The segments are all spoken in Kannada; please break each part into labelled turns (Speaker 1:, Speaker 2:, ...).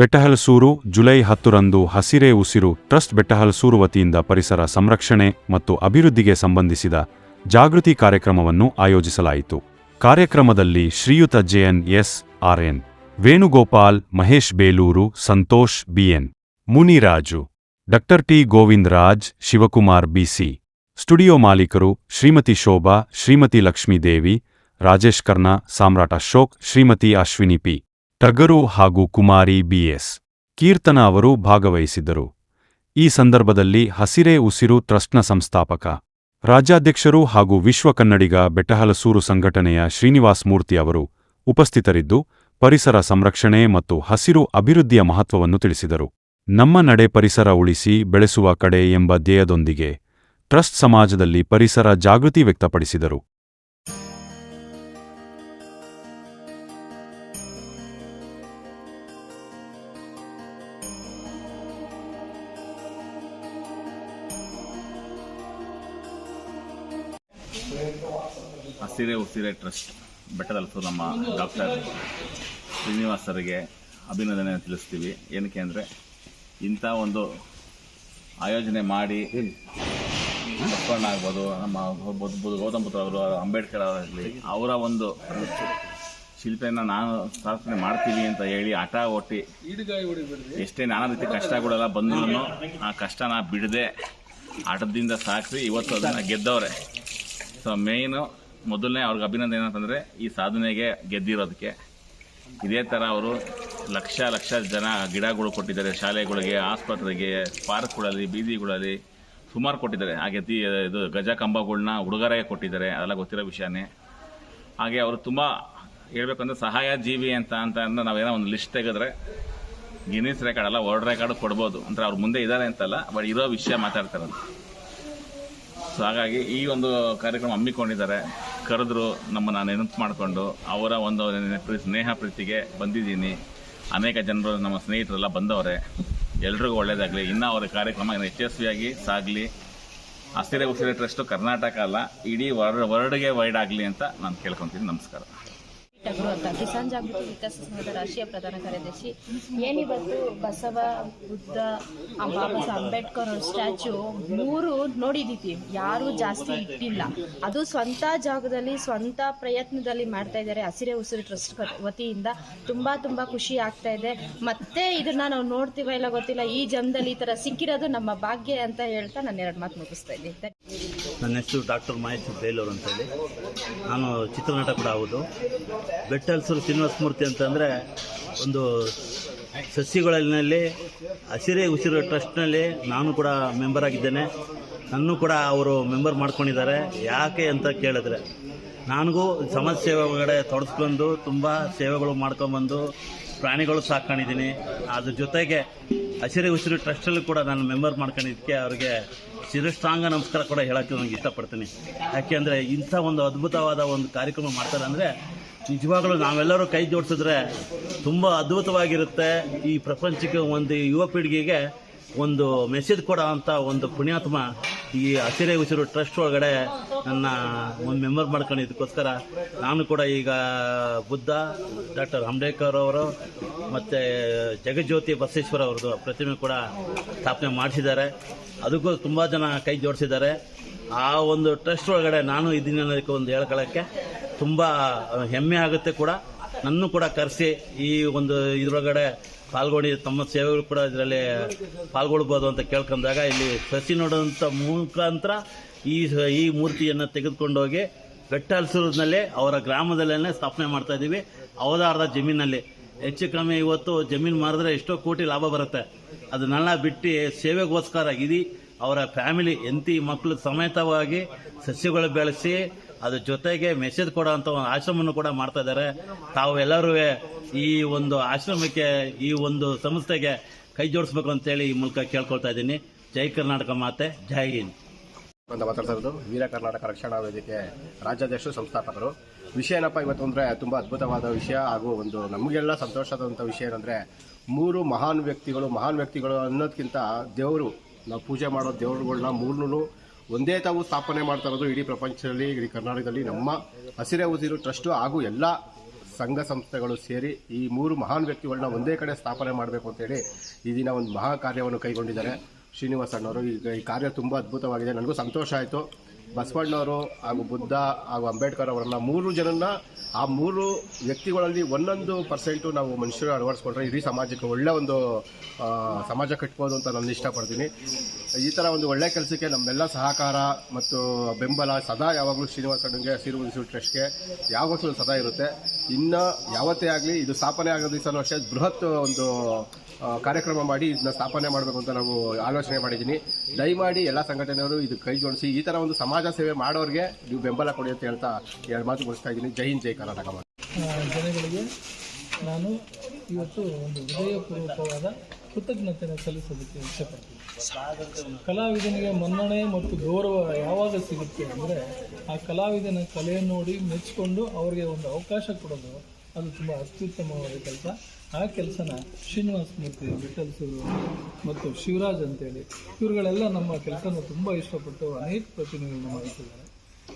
Speaker 1: ಬೆಟ್ಟಹಲಸೂರು ಜುಲೈ 10ರಂದು ಹಸಿರೇ ಉಸಿರು ಟ್ರಸ್ಟ್ ಬೆಟ್ಟಹಲಸೂರು ವತಿಯಿಂದ ಪರಿಸರ ಸಂರಕ್ಷಣೆ ಮತ್ತು ಅಭಿವೃದ್ಧಿಗೆ ಸಂಬಂಧಿಸಿದ ಜಾಗೃತಿ ಕಾರ್ಯಕ್ರಮವನ್ನು ಆಯೋಜಿಸಲಾಯಿತು. ಕಾರ್ಯಕ್ರಮದಲ್ಲಿ Shriyuta JNS RN, Venugopal, Mahesh Belur, Santosh BN, Muniraju, doctor T Govindaraj, Shivakumar BC, studio ಮಾಲೀಕರು ಶ್ರೀಮತಿ ಶೋಭಾ, ಶ್ರೀಮತಿ ಲಕ್ಷ್ಮೀದೇವಿ, ರಾಜೇಶ್ ಕರ್ನಾ, ಸಾಮ್ರಾಟ್ ಅಶೋಕ್, ಶ್ರೀಮತಿ ಅಶ್ವಿನಿ P, ಟಗರು ಹಾಗೂ ಕುಮಾರಿ BS ಕೀರ್ತನ ಅವರು ಭಾಗವಹಿಸಿದ್ದರು. ಈ ಸಂದರ್ಭದಲ್ಲಿ ಹಸಿರೇ ಉಸಿರು ಟ್ರಸ್ಟ್ನ ಸಂಸ್ಥಾಪಕ, ರಾಜ್ಯಾಧ್ಯಕ್ಷರು ಹಾಗೂ ವಿಶ್ವ ಕನ್ನಡಿಗ ಬೆಟ್ಟಹಲಸೂರು ಸಂಘಟನೆಯ ಶ್ರೀನಿವಾಸ್ ಮೂರ್ತಿ ಅವರು ಉಪಸ್ಥಿತರಿದ್ದು ಪರಿಸರ ಸಂರಕ್ಷಣೆ ಮತ್ತು ಹಸಿರು ಅಭಿವೃದ್ಧಿಯ ಮಹತ್ವವನ್ನು ತಿಳಿಸಿದರು. ನಮ್ಮ ನಡೆ ಪರಿಸರ ಉಳಿಸಿ ಬೆಳೆಸುವ ಕಡೆ ಎಂಬ ಧ್ಯೇಯದೊಂದಿಗೆ ಟ್ರಸ್ಟ್ ಸಮಾಜದಲ್ಲಿ ಪರಿಸರ ಜಾಗೃತಿ ವ್ಯಕ್ತಪಡಿಸಿದರು.
Speaker 2: ಹಸಿರೇ ಉಸಿರೇ ಟ್ರಸ್ಟ್ ಬೆಟ್ಟದಲ್ಲೂ ನಮ್ಮ ಡಾಕ್ಟರ್ ಶ್ರೀನಿವಾಸ್ ಸರಿಗೆ ಅಭಿನಂದನೆ ತಿಳಿಸ್ತೀವಿ. ಏನಕ್ಕೆ ಅಂದರೆ ಇಂಥ ಒಂದು ಆಯೋಜನೆ ಮಾಡಿ ಬಸವಣ್ಣ ಆಗ್ಬೋದು, ನಮ್ಮ ಗೌತಮ್ ಬುದ್ಧ ಅವರು, ಅಂಬೇಡ್ಕರ್ ಅವರಾಗಲಿ, ಅವರ ಒಂದು ಶಿಲ್ಪೆಯನ್ನು ನಾನು ಸ್ಥಾಪನೆ ಮಾಡ್ತೀವಿ ಅಂತ ಹೇಳಿ ಹಠ ಒಟ್ಟಿ ಎಷ್ಟೇ ನಾನಾ ರೀತಿ ಕಷ್ಟಗಳೆಲ್ಲ ಬಂದರೂ ಆ ಕಷ್ಟನ ಬಿಡದೆ ಆಟದಿಂದ ಸಾಕಿಸಿ ಇವತ್ತು ಅದನ್ನು ಗೆದ್ದವ್ರೆ. ಸೊ ಮೇಯ್ನು ಮೊದಲನೇ ಅವ್ರಿಗೆ ಅಭಿನಂದನೆ ಏನಂತಂದರೆ ಈ ಸಾಧನೆಗೆ ಗೆದ್ದಿರೋದಕ್ಕೆ. ಇದೇ ಥರ ಅವರು ಲಕ್ಷ ಜನ ಗಿಡಗಳು ಕೊಟ್ಟಿದ್ದಾರೆ, ಶಾಲೆಗಳಿಗೆ, ಆಸ್ಪತ್ರೆಗೆ, ಪಾರ್ಕ್ಗಳಲ್ಲಿ, ಬೀದಿಗಳಲ್ಲಿ ಸುಮಾರು ಕೊಟ್ಟಿದ್ದಾರೆ. ಹಾಗೆ ಇದು ಗಜ ಕಂಬಗಳನ್ನ ಉಡುಗೊರೆಗೆ ಕೊಟ್ಟಿದ್ದಾರೆ, ಅದೆಲ್ಲ ಗೊತ್ತಿರೋ ವಿಷಯನೇ. ಹಾಗೆ ಅವರು ತುಂಬ ಹೇಳ್ಬೇಕಂದ್ರೆ ಸಹಾಯ ಜೀವಿ ಅಂತ ನಾವೇನೋ ಒಂದು ಲಿಸ್ಟ್ ತೆಗೆದ್ರೆ ಗಿನ್ನಿಸ್ ರೆಕಾರ್ಡ್ ಅಲ್ಲ, ವರ್ಲ್ಡ್ ರೆಕಾರ್ಡ್ ಕೊಡ್ಬೋದು. ಅಂದರೆ ಅವ್ರು ಮುಂದೆ ಇದ್ದಾರೆ ಅಂತಲ್ಲ, ಬಟ್ ಇರೋ ವಿಷಯ ಮಾತಾಡ್ತಾರಲ್ಲ. ಸೊ ಹಾಗಾಗಿ ಈ ಒಂದು ಕಾರ್ಯಕ್ರಮ ಹಮ್ಮಿಕೊಂಡಿದ್ದಾರೆ, ಕರೆದ್ರು, ನಮ್ಮನ್ನು ನೆನಪು ಮಾಡಿಕೊಂಡು ಅವರ ಒಂದು ಸ್ನೇಹ ಪ್ರೀತಿಗೆ ಬಂದಿದ್ದೀನಿ. ಅನೇಕ ಜನರು ನಮ್ಮ ಸ್ನೇಹಿತರೆಲ್ಲ ಬಂದವರೆ. ಎಲ್ರಿಗೂ ಒಳ್ಳೆಯದಾಗಲಿ, ಇನ್ನೂ ಅವರ ಕಾರ್ಯಕ್ರಮ ಯಶಸ್ವಿಯಾಗಿ ಸಾಗಲಿ. ಹಸಿರೇ ಉಸಿರೇ ಟ್ರಸ್ಟು ಕರ್ನಾಟಕ ಅಲ್ಲ, ಇಡೀ ವರ್ಲ್ಡ್ಗೆ ವೈಡ್ ಆಗಲಿ ಅಂತ ನಾನು ಕೇಳ್ಕೊತೀನಿ. ನಮಸ್ಕಾರ.
Speaker 3: ಟಗರು ಅಂತ ಕಿಸಾನ್ ಜಾಗೃತಿ ವಿಕಾಸ ಸಂಘದ ರಾಷ್ಟ್ರೀಯ ಪ್ರಧಾನ ಕಾರ್ಯದರ್ಶಿ. ಏನಿವತ್ತು ಬಸವ, ಬುದ್ಧ, ಬಾಬಾ ಸಾಹೇಬ್ ಅಂಬೇಡ್ಕರ್ ಅವ್ರ ಸ್ಟ್ಯಾಚು 3 ನೋಡಿದ್ದೀವಿ, ಯಾರೂ ಜಾಸ್ತಿ ಇಟ್ಟಿಲ್ಲ. ಅದು ಸ್ವಂತ ಜಾಗದಲ್ಲಿ ಸ್ವಂತ ಪ್ರಯತ್ನದಲ್ಲಿ ಮಾಡ್ತಾ ಇದ್ದಾರೆ ಹಸಿರೇ ಉಸಿರು ಟ್ರಸ್ಟ್ ವತಿಯಿಂದ. ತುಂಬ ಖುಷಿ ಆಗ್ತಾ ಇದೆ. ಮತ್ತೆ ಇದನ್ನ ನಾವು ನೋಡ್ತೀವ ಇಲ್ಲ ಗೊತ್ತಿಲ್ಲ, ಈ ಜನ್ಮದಲ್ಲಿ ಈ ಥರ ಸಿಕ್ಕಿರೋದು ನಮ್ಮ ಭಾಗ್ಯ ಅಂತ ಹೇಳ್ತಾ ನಾನು 2 ಮಾತು ಮುಗಿಸ್ತಾ ಇದ್ದೀನಿ.
Speaker 4: ನನ್ನ ಹೆಸರು ಡಾಕ್ಟರ್ ಮಹೇಶ್ ಬೇಲೂರು ಅಂತೇಳಿ, ನಾನು ಚಿತ್ರನಟ ಕೂಡ ಹೌದು. ಬೆಟ್ಟಹಲಸೂರು ಶ್ರೀನಿವಾಸ ಮೂರ್ತಿ ಅಂತಂದರೆ ಒಂದು ಸಸ್ಯಗಳಲ್ಲಿ ಹಸಿರೇ ಉಸಿರು ಟ್ರಸ್ಟ್ನಲ್ಲಿ ನಾನು ಕೂಡ ಮೆಂಬರ್ ಆಗಿದ್ದೇನೆ. ನನ್ನೂ ಕೂಡ ಅವರು ಮೆಂಬರ್ ಮಾಡ್ಕೊಂಡಿದ್ದಾರೆ. ಯಾಕೆ ಅಂತ ಕೇಳಿದ್ರೆ, ನನಗೂ ಸಮಾಜ ಸೇವೆ ಒಳಗಡೆ ತೊಡಸ್ಕೊಂಡು ತುಂಬ ಸೇವೆಗಳು ಮಾಡ್ಕೊಂಬಂದು ಪ್ರಾಣಿಗಳು ಸಾಕೊಂಡಿದ್ದೀನಿ. ಅದ್ರ ಜೊತೆಗೆ ಹಸಿರೇ ಉಸಿರು ಟ್ರಸ್ಟಲ್ಲೂ ಕೂಡ ನಾನು ಮೆಂಬರ್ ಮಾಡ್ಕೊಂಡಿದ್ದಕ್ಕೆ ಅವ್ರಿಗೆ ಶಿರಷ್ಟಾಂಗ ನಮಸ್ಕಾರ ಕೂಡ ಹೇಳೋಕ್ಕೆ ನನಗೆ ಇಷ್ಟಪಡ್ತೀನಿ. ಯಾಕೆಂದರೆ ಇಂಥ ಒಂದು ಅದ್ಭುತವಾದ ಒಂದು ಕಾರ್ಯಕ್ರಮ ಮಾಡ್ತಾರೆ ಅಂದರೆ ನಿಜವಾಗಲೂ ನಾವೆಲ್ಲರೂ ಕೈ ಜೋಡಿಸಿದ್ರೆ ತುಂಬ ಅದ್ಭುತವಾಗಿರುತ್ತೆ. ಈ ಪ್ರಪಂಚಕ್ಕೆ ಒಂದು ಯುವ ಪೀಳಿಗೆಗೆ ಒಂದು ಮೆಸೇಜ್ ಕೊಡೋ ಅಂಥ ಒಂದು ಪುಣ್ಯಾತ್ಮ ಈ ಹಸಿರೇ ಉಸಿರು ಟ್ರಸ್ಟ್ ಒಳಗಡೆ ನನ್ನ ಒಂದು ಮೆಂಬರ್ ಮಾಡ್ಕೊಂಡಿದ್ದಕ್ಕೋಸ್ಕರ ನಾನು ಕೂಡ ಈಗ ಬುದ್ಧ, ಡಾಕ್ಟರ್ ಅಂಬೇಡ್ಕರ್ ಅವರು ಮತ್ತು ಜಗಜ್ಯೋತಿ ಬಸವೇಶ್ವರ ಅವ್ರದ್ದು ಪ್ರತಿಮೆ ಕೂಡ ಸ್ಥಾಪನೆ ಮಾಡಿಸಿದ್ದಾರೆ. ಅದಕ್ಕೂ ತುಂಬ ಜನ ಕೈ ಜೋಡಿಸಿದ್ದಾರೆ. ಆ ಒಂದು ಟ್ರಸ್ಟ್ ಒಳಗಡೆ ನಾನು ಇದೀನಿ ಅನ್ನೋದಕ್ಕೆ ಒಂದು ಹೇಳ್ಕೊಳ್ಳೋಕ್ಕೆ ತುಂಬ ಹೆಮ್ಮೆ ಆಗುತ್ತೆ ಕೂಡ. ನನ್ನೂ ಕೂಡ ಕರೆಸಿ ಈ ಒಂದು ಇದರೊಳಗಡೆ ಪಾಲ್ಗೊಂಡು ತಮ್ಮ ಸೇವೆಗಳು ಕೂಡ ಇದರಲ್ಲಿ ಪಾಲ್ಗೊಳ್ಬೋದು ಅಂತ ಕೇಳ್ಕೊಂಡಾಗ ಇಲ್ಲಿ ಸಸಿ ನೋಡೋಂಥ ಮುಖಾಂತರ ಈ ಮೂರ್ತಿಯನ್ನು ತೆಗೆದುಕೊಂಡೋಗಿ ಬೆಟ್ಟಹಲಸೂರಿನಲ್ಲಿ ಅವರ ಗ್ರಾಮದಲ್ಲೇ ಸ್ಥಾಪನೆ ಮಾಡ್ತಾ ಇದ್ದೀವಿ. ಅವಧಾರದ ಜಮೀನಲ್ಲಿ ಹೆಚ್ಚು ಕಮ್ಮಿ ಇವತ್ತು ಜಮೀನು ಮಾರಿದ್ರೆ ಎಷ್ಟೋ ಕೋಟಿ ಲಾಭ ಬರುತ್ತೆ. ಅದನ್ನೆಲ್ಲ ಬಿಟ್ಟು ಸೇವೆಗೋಸ್ಕರ ಇಡೀ ಅವರ ಫ್ಯಾಮಿಲಿ ಹೆಂಡತಿ ಮಕ್ಕಳು ಸಮೇತವಾಗಿ ಸಸ್ಯಗಳು ಬೆಳೆಸಿ ಅದ್ರ ಜೊತೆಗೆ ಮೆಸೇಜ್ ಕೊಡೋ ಅಂಥ ಒಂದು ಆಶ್ರಮವನ್ನು ಕೂಡ ಮಾಡ್ತಾ ಇದ್ದಾರೆ. ತಾವು ಎಲ್ಲರೂ ಈ ಒಂದು ಆಶ್ರಮಕ್ಕೆ, ಈ ಒಂದು ಸಂಸ್ಥೆಗೆ ಕೈ ಜೋಡಿಸ್ಬೇಕು ಅಂತೇಳಿ ಈ ಮೂಲಕ ಕೇಳ್ಕೊಳ್ತಾ ಇದ್ದೀನಿ. ಜೈ ಕರ್ನಾಟಕ ಮಾತೆ, ಜೈ ಹಿಂದ್
Speaker 5: ಅಂತ ಮಾತಾಡ್ತಾ ಇರೋದು. ವೀರ ಕರ್ನಾಟಕ ರಕ್ಷಣಾ ವೇದಿಕೆ ರಾಜ್ಯಾಧ್ಯಕ್ಷರು, ಸಂಸ್ಥಾಪಕರು. ವಿಷಯ ಏನಪ್ಪ ಇವತ್ತು ಅಂದರೆ ತುಂಬ ಅದ್ಭುತವಾದ ವಿಷಯ ಹಾಗೂ ಒಂದು ನಮಗೆಲ್ಲ ಸಂತೋಷವಾದಂಥ ವಿಷಯ ಏನಂದರೆ 3 ಮಹಾನ್ ವ್ಯಕ್ತಿಗಳು ಅನ್ನೋದಕ್ಕಿಂತ ದೇವರು, ನಾವು ಪೂಜೆ ಮಾಡೋ ದೇವರುಗಳನ್ನ 3 ಒಂದೇ ತಾವು ಸ್ಥಾಪನೆ ಮಾಡ್ತಾ ಇರೋದು ಇಡೀ ಪ್ರಪಂಚದಲ್ಲಿ, ಇಡೀ ಕರ್ನಾಟಕದಲ್ಲಿ ನಮ್ಮ ಹಸಿರೇ ಉಸಿರು ಟ್ರಸ್ಟು ಹಾಗೂ ಎಲ್ಲ ಸಂಘ ಸಂಸ್ಥೆಗಳು ಸೇರಿ ಈ 3 ಮಹಾನ್ ವ್ಯಕ್ತಿಗಳನ್ನ ಒಂದೇ ಕಡೆ ಸ್ಥಾಪನೆ ಮಾಡಬೇಕು ಅಂತೇಳಿ ಈ ದಿನ ಒಂದು ಮಹಾ ಕಾರ್ಯವನ್ನು ಕೈಗೊಂಡಿದ್ದಾರೆ ಶ್ರೀನಿವಾಸ್ ಅಣ್ಣವರು. ಈ ಕಾರ್ಯ ತುಂಬ ಅದ್ಭುತವಾಗಿದೆ. ನನಗೂ ಸಂತೋಷ ಆಯಿತು. ಬಸವಣ್ಣವರು ಹಾಗೂ ಬುದ್ಧ ಹಾಗೂ ಅಂಬೇಡ್ಕರ್ ಅವರನ್ನ 3 ಜನನ್ನ ಆ 3 ವ್ಯಕ್ತಿಗಳಲ್ಲಿ 1% ನಾವು ಮನುಷ್ಯರು ಅಳವಡಿಸ್ಕೊಂಡ್ರೆ ಇಡೀ ಸಮಾಜಕ್ಕೆ ಒಳ್ಳೆ ಒಂದು ಸಮಾಜ ಕಟ್ಬೋದು ಅಂತ ನಾನು ಇಷ್ಟಪಡ್ತೀನಿ. ಈ ಥರ ಒಂದು ಒಳ್ಳೆ ಕೆಲಸಕ್ಕೆ ನಮ್ಮೆಲ್ಲ ಸಹಕಾರ ಮತ್ತು ಬೆಂಬಲ ಸದಾ ಯಾವಾಗಲೂ ಶ್ರೀನಿವಾಸ ಅಣ್ಣಂಗೆ ಹಸಿರು ಉಸಿರು ಟ್ರಸ್ಟ್ಗೆ ಯಾವತ್ತೂ ಸದಾ ಇರುತ್ತೆ. ಇನ್ನು ಯಾವತ್ತೇ ಆಗಲಿ ಇದು ಸ್ಥಾಪನೆ ಆಗೋ ದಿವಸನೂ ಅಷ್ಟೇ ಬೃಹತ್ ಒಂದು ಕಾರ್ಯಕ್ರಮ ಮಾಡಿ ಇದನ್ನ ಸ್ಥಾಪನೆ ಮಾಡಬೇಕು ಅಂತ ನಾವು ಆಲೋಚನೆ ಮಾಡಿದ್ದೀನಿ. ದಯಮಾಡಿ ಎಲ್ಲ ಸಂಘಟನೆಯವರು ಇದು ಕೈ ಜೋಡಿಸಿ ಈ ಥರ ಒಂದು ಸಮಾಜ ಸೇವೆ ಮಾಡೋರಿಗೆ ನೀವು ಬೆಂಬಲ ಕೊಡಿ ಅಂತ ಹೇಳ್ತಾ 2 ಮಾತು ಮುಗಿಸ್ತಾ ಇದ್ದೀನಿ. ಜೈ ಹಿಂದ್, ಜೈ ಕರ್ನಾಟಕ.
Speaker 6: ಜನಗಳಿಗೆ ನಾನು ಇವತ್ತು ಒಂದು ಹೃದಯಪೂರ್ವಕವಾದ ಕೃತಜ್ಞತೆಯನ್ನು ಸಲ್ಲಿಸೋದಕ್ಕೆ ಇಷ್ಟಪಡ್ತೀನಿ. ಕಲಾವಿದನಿಗೆ ಮನ್ನಣೆ ಮತ್ತು ಗೌರವ ಯಾವಾಗ ಸಿಗುತ್ತೆ ಅಂದರೆ ಆ ಕಲಾವಿದನ ಕಲೆಯನ್ನು ನೋಡಿ ಮೆಚ್ಚಿಕೊಂಡು ಅವರಿಗೆ ಒಂದು ಅವಕಾಶ ಕೊಡೋದು ಅದು ತುಂಬ ಅತ್ಯುತ್ತಮವಾದ ಕೆಲಸ. ಆ ಕೆಲಸನ ಶ್ರೀನಿವಾಸ ಮೂರ್ತಿ, ವಿಠಲ್ ಸೂರು ಮತ್ತು ಶಿವರಾಜ್ ಅಂತೇಳಿ ಇವರುಗಳೆಲ್ಲ ನಮ್ಮ ಕೆಲಸನ ತುಂಬ ಇಷ್ಟಪಟ್ಟು ಅನೇಕ ಪ್ರತಿಮೆಗಳನ್ನ ಮಾಡುತ್ತಿದ್ದಾರೆ.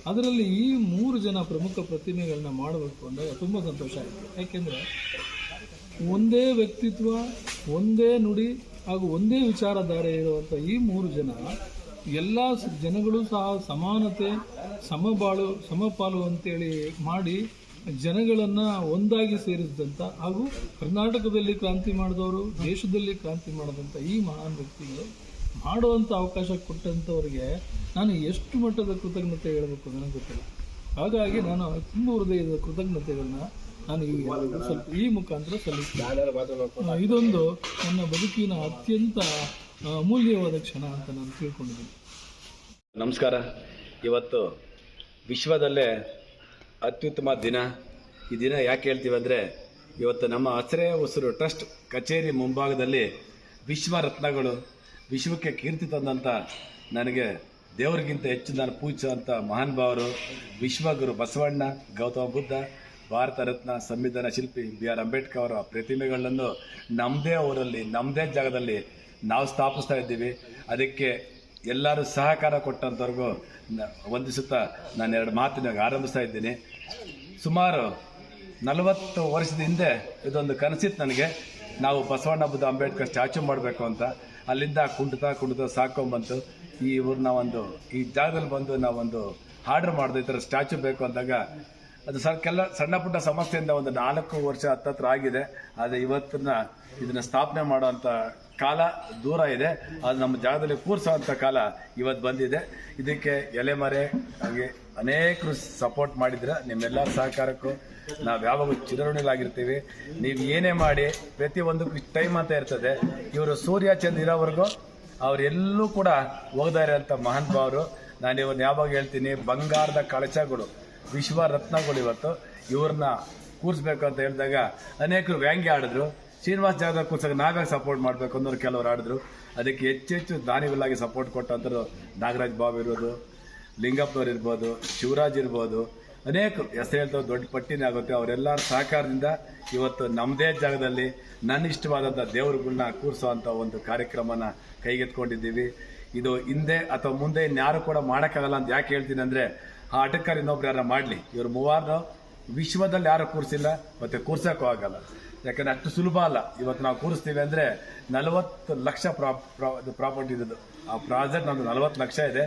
Speaker 6: ಅದರಲ್ಲಿ ಈ 3 ಜನ ಪ್ರಮುಖ ಪ್ರತಿಮೆಗಳನ್ನ ಮಾಡಬೇಕು ಅಂದಾಗ ತುಂಬ ಸಂತೋಷ ಆಯಿತು. ಯಾಕೆಂದರೆ ಒಂದೇ ವ್ಯಕ್ತಿತ್ವ, ಒಂದೇ ನುಡಿ ಹಾಗೂ ಒಂದೇ ವಿಚಾರಧಾರೆ ಇರುವಂಥ ಈ 3 ಜನ ಎಲ್ಲ ಜನಗಳು ಸಹ ಸಮಾನತೆ, ಸಮಬಾಳು, ಸಮಪಾಲು ಅಂತೇಳಿ ಮಾಡಿ ಜನಗಳನ್ನು ಒಂದಾಗಿ ಸೇರಿಸಿದಂಥ ಹಾಗೂ ಕರ್ನಾಟಕದಲ್ಲಿ ಕ್ರಾಂತಿ ಮಾಡಿದವರು, ದೇಶದಲ್ಲಿ ಕ್ರಾಂತಿ ಮಾಡಿದಂಥ ಈ ಮಹಾನ್ ವ್ಯಕ್ತಿಗಳು ಮಾಡುವಂಥ ಅವಕಾಶ ಕೊಟ್ಟಂಥವ್ರಿಗೆ ನಾನು ಎಷ್ಟು ಮಟ್ಟದ ಕೃತಜ್ಞತೆ ಹೇಳಬೇಕು ನನಗೆ ಗೊತ್ತಿಲ್ಲ. ಹಾಗಾಗಿ ನಾನು ತುಂಬ ಹೃದಯದ ಕೃತಜ್ಞತೆಗಳನ್ನ ನಾನು ಸ್ವಲ್ಪ ಈ ಮುಖಾಂತರ ಸಲ್ಲಿಸ್ತೀನಿ. ಇದೊಂದು ನನ್ನ ಬದುಕಿನ ಅತ್ಯಂತ ಅಮೂಲ್ಯವಾದ ಕ್ಷಣ ಅಂತ ನಾನು ತಿಳ್ಕೊಂಡಿದ್ದೀನಿ.
Speaker 7: ನಮಸ್ಕಾರ. ಇವತ್ತು ವಿಶ್ವದಲ್ಲೇ ಅತ್ಯುತ್ತಮ ದಿನ. ಈ ದಿನ ಯಾಕೆ ಹೇಳ್ತೀವಿ ಅಂದರೆ ಇವತ್ತು ನಮ್ಮ ಹಸಿರೇ ಉಸಿರು ಟ್ರಸ್ಟ್ ಕಚೇರಿ ಮುಂಭಾಗದಲ್ಲಿ ವಿಶ್ವರತ್ನಗಳು, ವಿಶ್ವಕ್ಕೆ ಕೀರ್ತಿ ತಂದಂಥ, ನನಗೆ ದೇವರಿಗಿಂತ ಹೆಚ್ಚು ನಾನು ಪೂಜಿಸುವಂಥ ಮಹಾನ್ ಭಾವರು ವಿಶ್ವಗುರು ಬಸವಣ್ಣ, ಗೌತಮ ಬುದ್ಧ, ಭಾರತ ರತ್ನ, ಸಂವಿಧಾನ ಶಿಲ್ಪಿ BR ಅಂಬೇಡ್ಕರ್ ಅವರ ಪ್ರತಿಮೆಗಳನ್ನು ನಮ್ಮದೇ ಊರಲ್ಲಿ, ನಮ್ಮದೇ ಜಾಗದಲ್ಲಿ ನಾವು ಸ್ಥಾಪಿಸ್ತಾ ಇದ್ದೀವಿ. ಅದಕ್ಕೆ ಎಲ್ಲರೂ ಸಹಕಾರ ಕೊಟ್ಟಂಥವ್ರಿಗೂ ವಂದಿಸುತ್ತಾ ನಾನು 2 ಮಾತಿನ ಆರಂಭಿಸ್ತಾ ಇದ್ದೀನಿ. ಸುಮಾರು 40 ವರ್ಷದ ಹಿಂದೆ ಇದೊಂದು ಕನಸಿತ್ತು ನನಗೆ. ನಾವು ಬಸವಣ್ಣ, ಬುದ್ಧ, ಅಂಬೇಡ್ಕರ್ ಸ್ಟ್ಯಾಚ್ಯೂ ಮಾಡಬೇಕು ಅಂತ. ಅಲ್ಲಿಂದ ಕುಂಟುತ್ತಾ ಸಾಕೊಂಡ್ಬಂತು. ಈ ಊರನ್ನ ಈ ಜಾಗದಲ್ಲಿ ಬಂದು ನಾವೊಂದು ಆರ್ಡರ್ ಮಾಡಿದೆ, ಈ ಥರ ಸ್ಟ್ಯಾಚ್ಯೂ ಬೇಕು ಅಂದಾಗ ಅದು ಸಣ್ಣ ಪುಟ್ಟ ಸಮಸ್ಯೆಯಿಂದ ಒಂದು 4 ವರ್ಷ ಹತ್ತತ್ರ ಆಗಿದೆ. ಆದರೆ ಇದನ್ನ ಸ್ಥಾಪನೆ ಮಾಡುವಂಥ ಕಾಲ ದೂರ ಇದೆ. ಅದು ನಮ್ಮ ಜಾಗದಲ್ಲಿ ಕೂರಿಸುವಂಥ ಕಾಲ ಇವತ್ತು ಬಂದಿದೆ. ಇದಕ್ಕೆ ಎಲೆಮರೆ ಹಾಗೆ ಅನೇಕರು ಸಪೋರ್ಟ್ ಮಾಡಿದ್ರೆ ನಿಮ್ಮೆಲ್ಲರ ಸಹಕಾರಕ್ಕೂ ನಾವು ಯಾವಾಗಲೂ ಚಿರಋಣಿಲಾಗಿರ್ತೀವಿ. ನೀವು ಏನೇ ಮಾಡಿ ಪ್ರತಿಯೊಂದಕ್ಕೂ ಟೈಮ್ ಅಂತ ಇರ್ತದೆ. ಇವರು ಸೂರ್ಯ ಚಂದ್ರ ಇರೋವರೆಗೂ ಅವರೆಲ್ಲೂ ಕೂಡ ಹೋಗ್ದಾರೆ ಅಂತ ಮಹಾನ್ ಭಾವರು. ನಾನು ಇವನ್ನ ಯಾವಾಗ ಹೇಳ್ತೀನಿ, ಬಂಗಾರದ ಕಳಚಗಳು, ವಿಶ್ವ ರತ್ನಗಳು ಇವತ್ತು ಇವ್ರನ್ನ ಕೂರಿಸ್ಬೇಕು ಅಂತ ಹೇಳಿದಾಗ ಅನೇಕರು ವ್ಯಾಂಗ್ಯ ಆಡಿದ್ರು. ಶ್ರೀನಿವಾಸ ಜಾಗದಾಗ ಕೂರ್ಸಾಗ ನಾವ್ಯಾಗ ಸಪೋರ್ಟ್ ಮಾಡಬೇಕು ಅನ್ನೋರು ಕೆಲವರು ಆಡಿದ್ರು. ಅದಕ್ಕೆ ಹೆಚ್ಚೆಚ್ಚು ದಾನಿಗಳಾಗಿ ಸಪೋರ್ಟ್ ಕೊಟ್ಟಂಥವ್ರು ನಾಗರಾಜ್ ಬಾಬು ಇರ್ಬೋದು, ಲಿಂಗಪ್ಪನವ್ರು ಇರ್ಬೋದು, ಶಿವರಾಜ್ ಇರ್ಬೋದು, ಅನೇಕರು ಹೆಸರು ಹೇಳ್ತಾರೆ, ದೊಡ್ಡ ಪಟ್ಟಿನೇ ಆಗುತ್ತೆ. ಅವರೆಲ್ಲರ ಸಹಕಾರದಿಂದ ಇವತ್ತು ನಮ್ಮದೇ ಜಾಗದಲ್ಲಿ ನನ್ನ ಇಷ್ಟವಾದಂಥ ದೇವರುಗಳನ್ನ ಕೂರಿಸುವಂಥ ಒಂದು ಕಾರ್ಯಕ್ರಮನ ಕೈಗೆತ್ಕೊಂಡಿದ್ದೀವಿ. ಇದು ಹಿಂದೆ ಅಥವಾ ಮುಂದೆ ಇನ್ಯಾರು ಕೂಡ ಮಾಡೋಕ್ಕಾಗಲ್ಲ ಅಂತ ಯಾಕೆ ಹೇಳ್ತೀನಿ ಅಂದರೆ, ಆ ಆಟಗಾರ ಇನ್ನೊಬ್ರು ಯಾರು ಮಾಡಲಿ, ಇವರು 3 ವಿಶ್ವದಲ್ಲಿ ಯಾರು ಕೂರಿಸಿಲ್ಲ ಮತ್ತು ಕೂರ್ಸೋಕ್ಕೂ ಆಗಲ್ಲ. ಯಾಕಂದರೆ ಅಷ್ಟು ಸುಲಭ ಅಲ್ಲ. ಇವತ್ತು ನಾವು ಕೂರಿಸ್ತೀವಿ ಅಂದರೆ 40 ಲಕ್ಷ ಪ್ರಾಪರ್ಟಿ ಇರೋದು. ಆ ಪ್ರಾಜೆಕ್ಟ್ ನಮ್ಮದು 40 ಲಕ್ಷ ಇದೆ.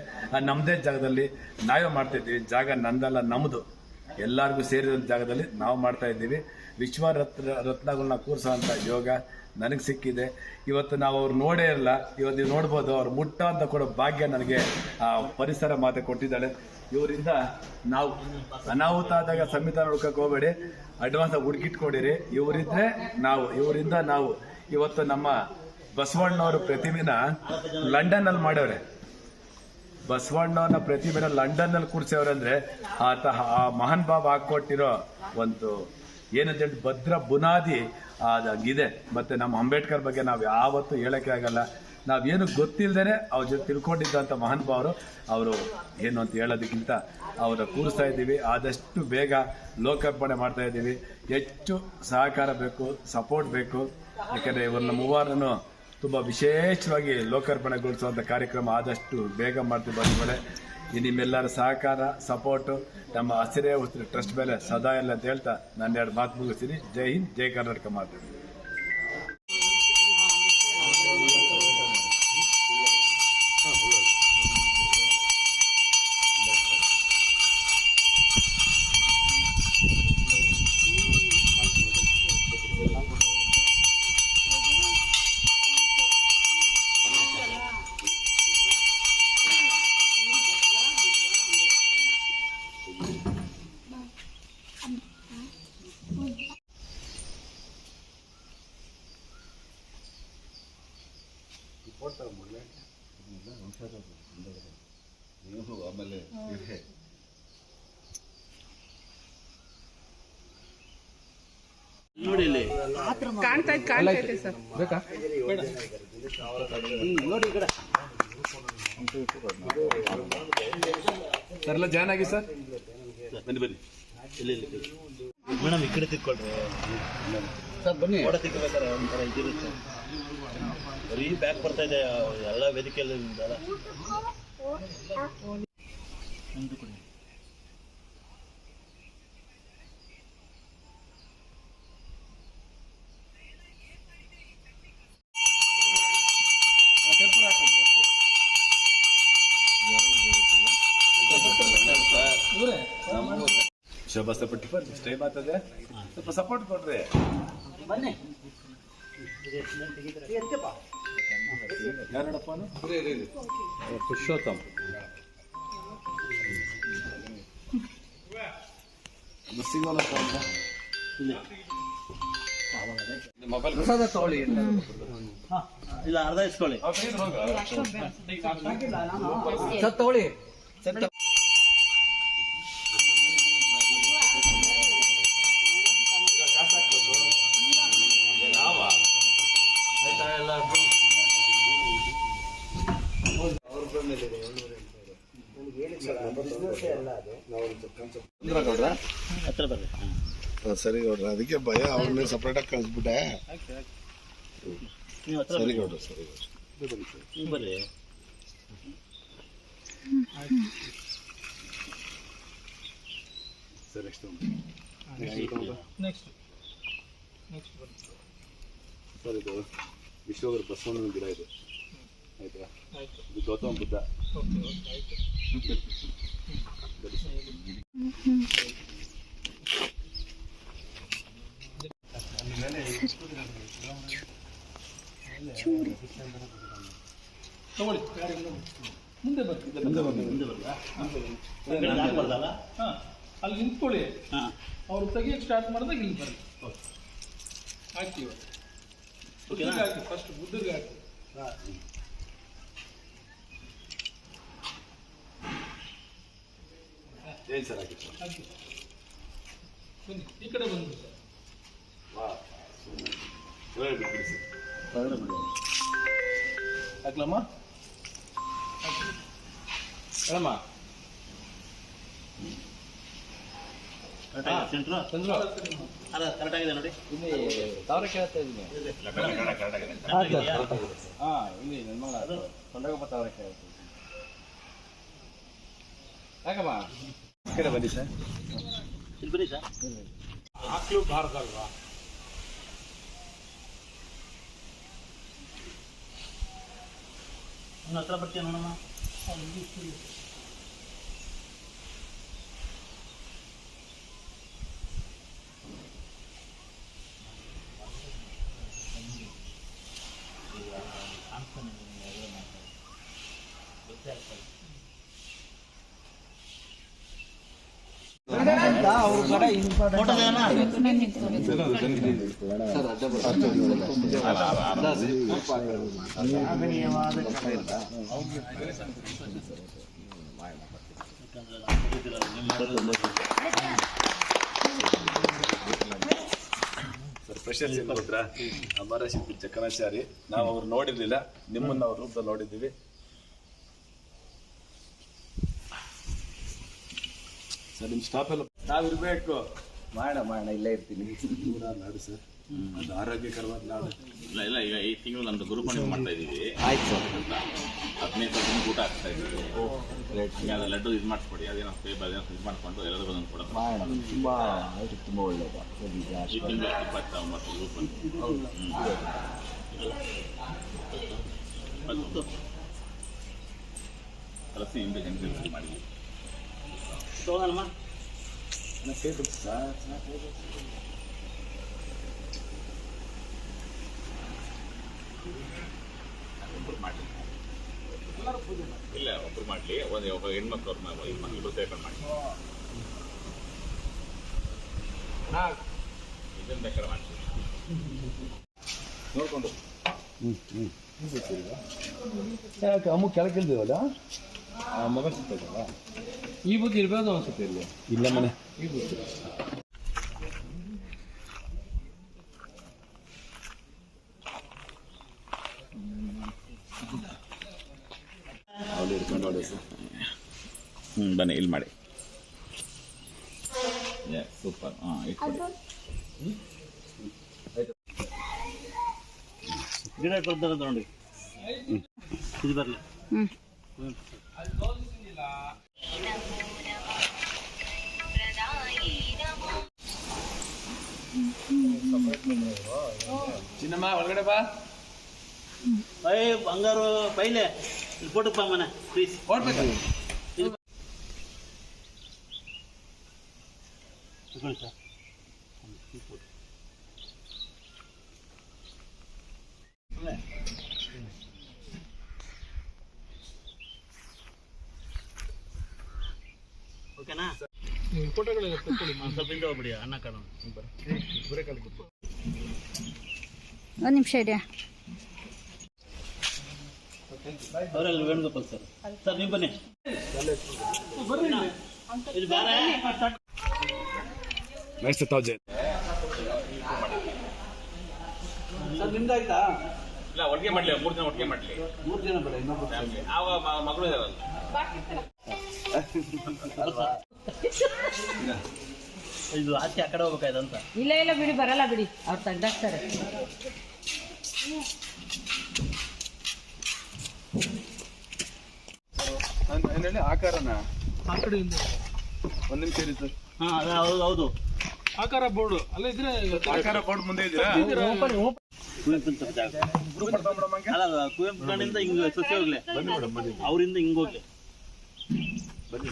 Speaker 7: ನಮ್ಮದೇ ಜಾಗದಲ್ಲಿ ನಾವೇ ಮಾಡ್ತಾಯಿದ್ದೀವಿ. ಜಾಗ ನಂದಲ್ಲ, ನಮ್ಮದು, ಎಲ್ಲರಿಗೂ ಸೇರಿದ ಜಾಗದಲ್ಲಿ ನಾವು ಮಾಡ್ತಾ ಇದ್ದೀವಿ. ವಿಶ್ವ ರತ್ನಗಳನ್ನ ಕೂರಿಸೋಂಥ ಯೋಗ ನನಗೆ ಸಿಕ್ಕಿದೆ. ಇವತ್ತು ನಾವು ಅವ್ರು ನೋಡೇ ಇರಲ್ಲ, ಇವತ್ತು ನೀವು ನೋಡ್ಬೋದು. ಅವ್ರು ಮುಟ್ಟ ಅಂತ ಕೊಡೋ ಭಾಗ್ಯ ನನಗೆ ಆ ಪರಿಸರ ಮಾತೆ ಕೊಟ್ಟಿದ್ದಾಳೆ. ಇವರಿಂದ ನಾವು ಅನಾಹುತ ಆದಾಗ ಸಂವಿಧಾನ ಹುಡ್ಕಕ್ಕೆ ಹೋಗಬೇಡಿ, ಅಡ್ವಾನ್ಸ್ ಆಗಿ ಹುಡುಕಿಟ್ಕೊಂಡಿರಿ. ಇವರಿಂದ ನಾವು ಇವತ್ತು ನಮ್ಮ ಬಸವಣ್ಣವ್ರ ಪ್ರತಿಮೆನ ಲಂಡನ್ನಲ್ಲಿ ಮಾಡವ್ರೆ. ಬಸವಣ್ಣವ್ರನ್ನ ಪ್ರತಿಮೆನ ಲಂಡನ್ನಲ್ಲಿ ಕೂರಿಸವ್ರೆ ಅಂದರೆ ಆ ಮಹಾನ್ ಬಾಬಾ ಹಾಕೊಟ್ಟಿರೋ ಒಂದು ಏನಂತ ಹೇಳಿ ಭದ್ರ ಬುನಾದಿ ಅದಾಗಿದೆ. ಮತ್ತು ನಮ್ಮ ಅಂಬೇಡ್ಕರ್ ಬಗ್ಗೆ ನಾವು ಯಾವತ್ತೂ ಹೇಳೋಕ್ಕೆ ಆಗಲ್ಲ. ನಾವೇನು ಗೊತ್ತಿಲ್ಲದೇ ಅವ್ರ ಜೊತೆ ತಿಳ್ಕೊಂಡಿದ್ದಂಥ ಮಹಾನ್ ಭಾವರು ಅವರು ಏನು ಅಂತ ಹೇಳೋದಕ್ಕಿಂತ ಅವರ ಕೂರಿಸ್ತಾ ಇದ್ದೀವಿ. ಆದಷ್ಟು ಬೇಗ ಲೋಕಾರ್ಪಣೆ ಮಾಡ್ತಾ ಇದ್ದೀವಿ. ಹೆಚ್ಚು ಸಹಕಾರ ಬೇಕು, ಸಪೋರ್ಟ್ ಬೇಕು. ಯಾಕಂದರೆ ಇವ್ರನ್ನ 3 ತುಂಬ ವಿಶೇಷವಾಗಿ ಲೋಕಾರ್ಪಣೆಗೊಳಿಸುವಂಥ ಕಾರ್ಯಕ್ರಮ ಆದಷ್ಟು ಬೇಗ ಮಾಡ್ತೀವಿ ಬಂಧುಗಳೇ. ನಿಮ್ಮೆಲ್ಲರ ಸಹಕಾರ ಸಪೋರ್ಟು ನಮ್ಮ ಹಸಿರೇ ಉಸಿರು ಟ್ರಸ್ಟ್ ಮೇಲೆ ಸದಾ ಇಲ್ಲ ಅಂತ ಹೇಳ್ತಾ ನಾನು 2 ಮಾತು ಮುಗಿಸ್ತೀನಿ. ಜೈ ಹಿಂದ್, ಜೈ ಕರ್ನಾಟಕ ಮಾತು.
Speaker 4: ನೋಡಿ ಇಲ್ಲಿ
Speaker 6: ಕಾಣ್ತೈತೆ ಸರ್. ಬೇಕಾ?
Speaker 4: ನೋಡಿ ಈ ಕಡೆ
Speaker 7: ಸರ್ ಎಲ್ಲ ಜಾಯ್ನ್ ಆಗಿ ಸರ್. ಬನ್ನಿ ಬನ್ನಿ.
Speaker 4: ಇಲ್ಲಿ ಮೇಡಮ್ ಈ ಕಡೆ ತಿಕ್ಕೊಳ್ರಿ ಸರ್. ಬನ್ನಿ. ಫೋಟೋ ತಿಕ್ಕಬೇಕಾದ್ರೆ ಒಂಥರ ಇದಿರುತ್ತೆ. ಬರೀ ಬ್ಯಾಕ್ ಬರ್ತಾ ಇದೆ ಎಲ್ಲ ವೇದಿಕೆಯಲ್ಲಿ.
Speaker 7: ಶೋಭಾ ಸಪೋರ್ಟ್ ಸ್ಟೇ ಮಾತದೆ, ಸ್ವಲ್ಪ ಸಪೋರ್ಟ್ ಕೊಡ್ರಿ.
Speaker 4: ಬನ್ನಿ.
Speaker 7: ಯಾರಪ್ಪ? ಪುರುಷೋತ್ತಮ್. ಮೊಬೈಲ್ ತಗೊಳ್ಳಿ.
Speaker 4: ಇಲ್ಲ ಅರ್ಧ ಇಸ್ಕೊಳ್ಳಿ.
Speaker 6: ತಗೊಳ್ಳಿ.
Speaker 4: ಹತ್ರ ಬರ್ರಿ.
Speaker 8: ಸರಿ ಗೌಡ್ರ, ಅದಕ್ಕೆ ಭಯ ಅವ್ರನ್ನೇ ಸಪ್ರೇಟ್ ಆಗಿ ಕಳಿಸ್ಬಿಟ್ಟೆ.
Speaker 4: ನೀವು ಹತ್ರ
Speaker 8: ಸರಿ ಗೌಡ್ರ, ಸರಿ ಗೌಡ್ರ.
Speaker 4: ನೀವು ಬರ್ರಿ.
Speaker 8: ಸರಿ ನೆಕ್ಸ್ಟ್ ಸರ್, ಇದು ವಿಶ್ವಗುರು ಬಸವಣ್ಣನ ಗಿಡ ಇದು, ಆಯ್ತಾ? ಇದು ಗೌತಮ ಬುದ್ಧ.
Speaker 6: ತಗೊಳ್ಳಿ. ಮುಂದೆ ಬರ್ತೀವಿ. ಅಲ್ಲಿ ನಿಂತ್ಕೊಳ್ಳಿ. ಅವ್ರು ತೆಗಿಯಕ್ಕೆ ಸ್ಟಾರ್ಟ್ ಮಾಡಿದಾಗ ಇಲ್ಲಿ ಬರ್ರಿ. ಹಾಕ್ತೀವಿ. ಬುದ್ಧಿಗೆ ಹಾಕಿ, ಫಸ್ಟ್ ಬುದ್ಧಿಗೆ ಹಾಕಿ.
Speaker 7: ಏನು ಸರ್ ಆಗಿತ್ತು?
Speaker 6: ಹಾಕಿ. ಬನ್ನಿ, ಈ ಕಡೆ ಬಂದು ಸರ್.
Speaker 7: ಹಾಕ್ಲಮ್ಮ ಹೇಳಮ್ಮ.
Speaker 4: ಚಂದ್ರು ಕರೆಕ್ಟ್ ಆಗಿದೆ ನೋಡಿ.
Speaker 5: ಸಾವಿರ ಕೇಳ್ತಾ ಇದ್ದೀನಿ. ಇಲ್ಲಿ ನನ್ನ ಮಗಳ ತೊಂದರೆಗೊಬ್ಬ ಸಾವಿರ ಕೇಳ್ತಾ ಇದ್ದೀನಿ. ಯಾಕಮ್ಮ
Speaker 7: ಈ ಕಡೆ ಬನ್ನಿ ಸರ್.
Speaker 4: ಇಲ್ಲಿ ಬನ್ನಿ ಸರ್.
Speaker 6: ಹಾಕ್ಲು ಬಾರ್ದಲ್ವಾ?
Speaker 4: ಇನ್ನು ಹತ್ರ ಬರ್ತೀಯ ನೋಡಮ್ಮ.
Speaker 7: ಸರ್ ಪ್ರಶಸ್ತಿ ಕೊಟ್ರ ಅಮರ ಶಿಲ್ಪಿ ಚಕ್ಕನಾಚಾರಿ. ನಾವು ಅವ್ರು ನೋಡಿರ್ಲಿಲ್ಲ, ನಿಮ್ಮನ್ನ ಅವ್ರ ರೂಪದಲ್ಲಿ ನೋಡಿದ್ದೀವಿ. ಸರ್ ನಿಮ್ಮ ಸ್ಟಾಪ್ ಎಲ್ಲ ನಾವಿರ್ಬೇಕು.
Speaker 5: ಮಾಡೋಣ ಇಲ್ಲೇ ಇರ್ತೀನಿ.
Speaker 7: ನಾಡು ಸರ್. ಅದು ಆರೋಗ್ಯಕರವಾದ ನಾಡು.
Speaker 2: ಇಲ್ಲ ಇಲ್ಲ, ಈಗ ಈ ತಿಂಗಳು ನಮ್ದು ಗುರುಪೂರ್ಣಿಮೆ ಮಾಡ್ತಾ ಇದ್ದೀವಿ.
Speaker 4: ಆಯ್ತು ಸರ್.
Speaker 2: 15 ದಿನಕ್ಕೆ ಊಟ ಆಗ್ತಾ ಇದ್ದೀವಿ. ಈಗ ಅದು ಲಡ್ಡು ಇದು ಮಾಡಿಸ್ಕೊಡಿ, ಅದೇನೋ ಸೇಬ್ ಅದೇನೋ ಇದು ಮಾಡಿಕೊಂಡು ಎಲ್ಲರಿಗೂ ಒಂದು ಕೊಡೋದು.
Speaker 4: ತುಂಬ ಒಳ್ಳೆಯದು.
Speaker 2: ಈ ತಿಂಗಳು 29 ಗುರುಪೂರ್ಣಿಮೆ. ಕಲಸಿ ಹಿಂದೆ ಜನರಿಗೆ ಮಾಡಿ
Speaker 4: ತಗೋಣಮ್ಮ.
Speaker 2: ಮಾಡಿ ಇಲ್ಲ, ಒಬ್ಬರು ಮಾಡಲಿ, ಒಬ್ಬ ಹೆಣ್ಮಕ್ಳು ಮಕ್ಕಳು ಸೇರ್ಕೊಂಡು ಮಾಡಿ. ಇದನ್ನು ಬೇಕಾದ್ರೆ ಮಾಡ್ತೀವಿ ನೋಡ್ಕೊಂಡು.
Speaker 8: ಯಾಕೆ ಅಮ್ಮ ಕೆಳಗೆ ಇಲ್ದಿವಲ್ಲ ಮಗ ಸಿಗ್ತದಲ್ಲ
Speaker 6: ಈ ಬುದ್ಧಿ ಇರ್ಬೋದು ಅನ್ಸುತ್ತೆ ಇಲ್ಲಿ.
Speaker 8: ಇಲ್ಲ ಮನೆ
Speaker 6: ಈ ಬುದ್ಧಿ
Speaker 8: ಅವಳು ಇಟ್ಕೊಂಡು ನೋಡಿ ಸರ್.
Speaker 2: ಬನ್ನಿ ಇಲ್ಲಿ ಮಾಡಿ. ಸೂಪರ್. ಹಾಂ, ಇಟ್ಕೊಡಿ.
Speaker 4: ಗಿಡ ಕೊಡ್ತಾರೆ ನೋಡಿ, ಇದು ಬರಲಿ.
Speaker 7: ಚಿನ್ನಮ್ಮ ಒಳಗಡೆ ಬಾ.
Speaker 4: ಬಂಗಾರು ಪೈಲೆ ಇಲ್ಲಿ ಫೋಟೋಪ್ಪ ಮನೆ ಪ್ಲೀಸ್.
Speaker 7: ಓಡ್ಬೇಕು.
Speaker 4: ತಗೊಳ್ಳಿ ಸರ್. ಓಕೆನಾ?
Speaker 6: ಫೋಟೋಗಳೆಲ್ಲ ತಗೊಳ್ಳಿ.
Speaker 4: ಸ್ವಲ್ಪ ಹಿಂದೆ ಹೋಗ್ಬಿಡಿ, ಅನ್ನ ಕಾಣೋಣ.
Speaker 9: ಒಂದು ನಿಮಿಷ ಇದೆಯಾ?
Speaker 4: ಅವರಲ್ಲಿ ವೇಣುಗೋಪಾಲ್ ಸರ್. ಸರ್ ನೀವು ಬನ್ನಿ. ಇಲ್ಲಿ ಬೇರೆ
Speaker 7: ನೆಕ್ಸ್ಟ್ ತಾವು
Speaker 4: ಸರ್ ನಿಮ್ದಾಯ್ತಾ?
Speaker 2: ಇಲ್ಲ, ಒಟ್ಟಿಗೆ ಮಾಡಲಿ, 3 ಜನ ಒಟ್ಟಿಗೆ ಮಾಡಲಿ.
Speaker 4: 3 ಜನ ಬೇಡ, ಇನ್ನೊಬ್ಬರು
Speaker 2: ಫ್ಯಾಮಿಲಿ. ಆವಾಗ ಮಗಳು ಇದಾರಲ್ಲ.
Speaker 4: ಇದು ಆಚೆ ಆ ಕಡೆ ಹೋಗ್ಬೇಕಾಯ್ತಂತ.
Speaker 3: ಇಲ್ಲ ಇಲ್ಲ ಬಿಡಿ, ಬರಲ್ಲ ಬಿಡಿ, ಅವ್ರು ತೆಗ್ದಾಕ್ತಾರೆ.
Speaker 8: ಹೇಳಿ ಆಕಾರನ
Speaker 6: ಆ ಕಡೆಯಿಂದ
Speaker 8: ಒಂದು ನಿಮಿಷ ಇರಿ ಸರ್.
Speaker 4: ಹಾಂ, ಹೌದು ಹೌದು.
Speaker 6: ಆಕಾರ ಬೋರ್ಡು ಅಲ್ಲ ಇದ್ರೆ
Speaker 8: ಆಕಾರ ಬೋರ್ಡ್ ಮುಂದೆ ಇದ್ದೀರಾ?
Speaker 4: ಕುವೆಂಪು ಅಂತ ಜಾಗ. ಅಲ್ಲ, ಕುವೆಂಪು ಕಡೆಯಿಂದ ಹಿಂಗೆ ಸೊಸೆ ಹೋಗ್ಲಿ,
Speaker 8: ಬನ್ನಿ ಮೇಡಮ್, ಬನ್ನಿ
Speaker 4: ಅವರಿಂದ ಹಿಂಗೆ ಹೋಗ್ಲಿ.
Speaker 8: ಬನ್ನಿ.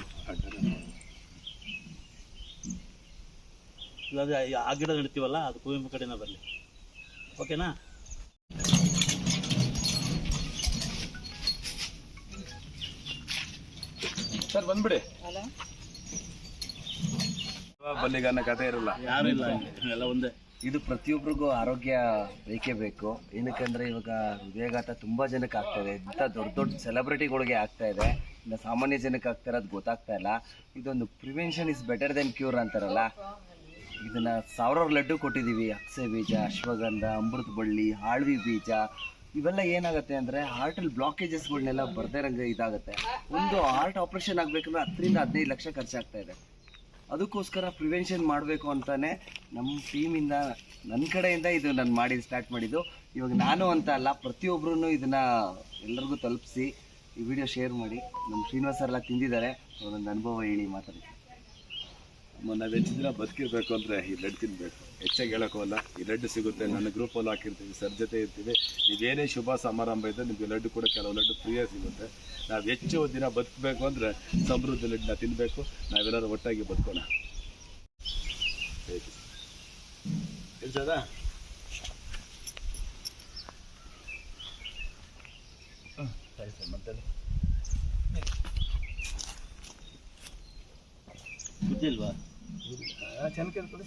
Speaker 4: ಇಲ್ಲಾಂದ್ರೆ ಆ ಗಿಡ ನಡ್ತೀವಲ್ಲ, ಅದು ಕುವೆಂಪು ಕಡೆನ ಬರಲಿ. ಓಕೆನಾ?
Speaker 8: ಸರ್ ಬಂದ್ಬಿಡಿ. ಬಲ್ಲಿಗಾನ ಕಥೆ ಇರಲ್ಲ,
Speaker 4: ಯಾರು ಇಲ್ಲ, ಎಲ್ಲ ಒಂದೇ.
Speaker 10: ಇದು ಪ್ರತಿಯೊಬ್ಬರಿಗೂ ಆರೋಗ್ಯ ಬೇಕೇ ಬೇಕು. ಏನಕ್ಕಂದ್ರೆ ಇವಾಗ ಹೃದಯಾಘಾತ ತುಂಬಾ ಜನಕ್ಕೆ ಆಗ್ತಾ ಇದೆ. ಇಂಥ ದೊಡ್ಡ ದೊಡ್ಡ ಸೆಲೆಬ್ರಿಟಿಗಳಿಗೆ ಆಗ್ತಾ ಇದೆ, ಇನ್ನು ಸಾಮಾನ್ಯ ಜನಕ್ಕೆ ಆಗ್ತಾ ಇರೋದು ಗೊತ್ತಾಗ್ತಾ ಇಲ್ಲ. ಇದೊಂದು prevention is better then cure ಅಂತಾರಲ್ಲ, ಇದನ್ನ 1000 ಲಡ್ಡು ಕೊಟ್ಟಿದ್ದೀವಿ. ಅಕ್ಸೆ ಬೀಜ, ಅಶ್ವಗಂಧ, ಅಮೃತ ಬಳ್ಳಿ, ಹಾಳ್ವಿ ಬೀಜ, ಇವೆಲ್ಲ ಏನಾಗುತ್ತೆ ಅಂದರೆ ಹಾರ್ಟಲ್ಲಿ ಬ್ಲಾಕೇಜಸ್ಗಳನ್ನೆಲ್ಲ ಬರ್ದೇ ಇರಂಗೆ ಇದಾಗುತ್ತೆ. ಒಂದು ಹಾರ್ಟ್ ಆಪ್ರೇಷನ್ ಆಗಬೇಕಂದ್ರೆ 10 ರಿಂದ 15 ಲಕ್ಷ ಖರ್ಚಾಗ್ತಾ ಇದೆ. ಅದಕ್ಕೋಸ್ಕರ ಪ್ರಿವೆನ್ಷನ್ ಮಾಡಬೇಕು ಅಂತಾನೆ ನಮ್ಮ ಟೀಮಿಂದ, ನನ್ನ ಕಡೆಯಿಂದ ಇದು ನಾನು ಸ್ಟಾರ್ಟ್ ಮಾಡಿದ್ದು. ಇವಾಗ ನಾನು ಅಂತ ಅಲ್ಲ, ಪ್ರತಿಯೊಬ್ಬರೂ ಇದನ್ನು ಎಲ್ಲರಿಗೂ ತಲುಪಿಸಿ ಈ ವಿಡಿಯೋ ಶೇರ್ ಮಾಡಿ. ನಮ್ಮ ಶ್ರೀನಿವಾಸ್ ಎಲ್ಲ ತಿಂದಿದ್ದಾರೆ, ಅವರೊಂದು ಅನುಭವ ಹೇಳಿ ಮಾತಾಡಿ.
Speaker 8: ನಾವು ಹೆಚ್ಚು ದಿನ ಬದುಕಿರ್ಬೇಕು ಅಂದರೆ ಈ ಲಡ್ಡು ತಿನ್ನಬೇಕು. ಹೆಚ್ಚಾಗಿ ಹೇಳೋಕ್ಕಲ್ಲ, ಈ ಲಡ್ಡು ಸಿಗುತ್ತೆ, ನನ್ನ ಗ್ರೂಪಲ್ಲಿ ಹಾಕಿರ್ತೀವಿ, ಸರ್ ಜೊತೆ ಇರ್ತೀವಿ. ನೀವೇನೇ ಶುಭ ಸಮಾರಂಭ ಇದೆ ನಿಮಗೆ ಲಡ್ಡು ಕೂಡ ಕೆಲವು ಲಡ್ಡು ಫ್ರೀಯಾಗಿ ಸಿಗುತ್ತೆ. ನಾವು ಹೆಚ್ಚು ದಿನ ಬದುಕಬೇಕು ಅಂದರೆ ಸಮೃದ್ಧಿ ಲಡ್ಡನ್ನ ತಿನ್ನಬೇಕು. ನಾವೆಲ್ಲರೂ ಒಟ್ಟಾಗಿ ಬದುಕೋಣ.
Speaker 4: ತಿಳಿಸೋದಾ?
Speaker 8: ಸರಿ ಸರ್, ಮತ್ತೆ
Speaker 4: ಬುದ್ಧಿ ಇಲ್ವಾ?
Speaker 8: ಚೆನ್ನ ಕೊಡಿ.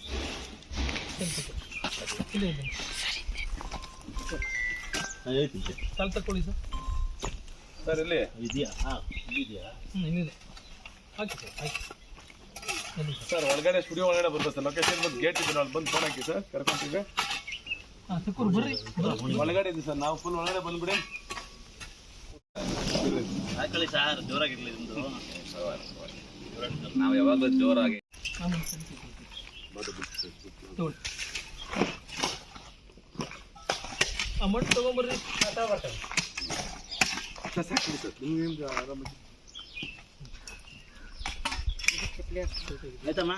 Speaker 6: ಇಲ್ಲ ಇಲ್ಲ
Speaker 4: ನಾನು ಹೇಳ್ತೀನಿ.
Speaker 6: ಕಾಲು ತಗೊಳ್ಳಿ ಸರ್.
Speaker 8: ಸರ್ ಇಲ್ಲಿ
Speaker 4: ಇದೆಯಾ? ಹಾಂ, ಇದೆಯಾ?
Speaker 6: ಇನ್ನಿದೆ. ಹಾಕಿ ಸರ್, ಆಯ್ತು.
Speaker 8: ಸರ್ ಒಳಗಡೆ ಸ್ಟುಡಿಯೋ ಒಳಗಡೆ ಬರ್ಬೋದು ಸರ್. ಲೊಕೇಶನ್ ಬಂದು ಗೇಟ್ ಇದೆ, ಅಲ್ಲಿ ಬಂದು ಫೋನ್ ಹಾಕಿ ಸರ್, ಕರ್ಕೊಂತೀವಿ.
Speaker 6: ಹಾಂ ತಗೊಳ್ರಿ, ಬರ್ರಿ.
Speaker 8: ಒಳಗಡೆ ಇದೆ ಸರ್, ನಾವು ಫುಲ್ ಒಳಗಡೆ ಬಂದ್ಬಿಡಿ.
Speaker 4: ಹಾಕೊಳ್ಳಿ ಸರ್, ಜೋರಾಗಿರಲಿ ನಿಮ್ಮದು.
Speaker 2: ನಾವು ಯಾವಾಗಲೂ ಜೋರಾಗಿ.
Speaker 6: ತಗೊಳ್ಳಿ. ಆ ಮಣ್ಣು ತೊಗೊಂಬರ್ರಿ.
Speaker 4: ಆಯ್ತಮ್ಮ.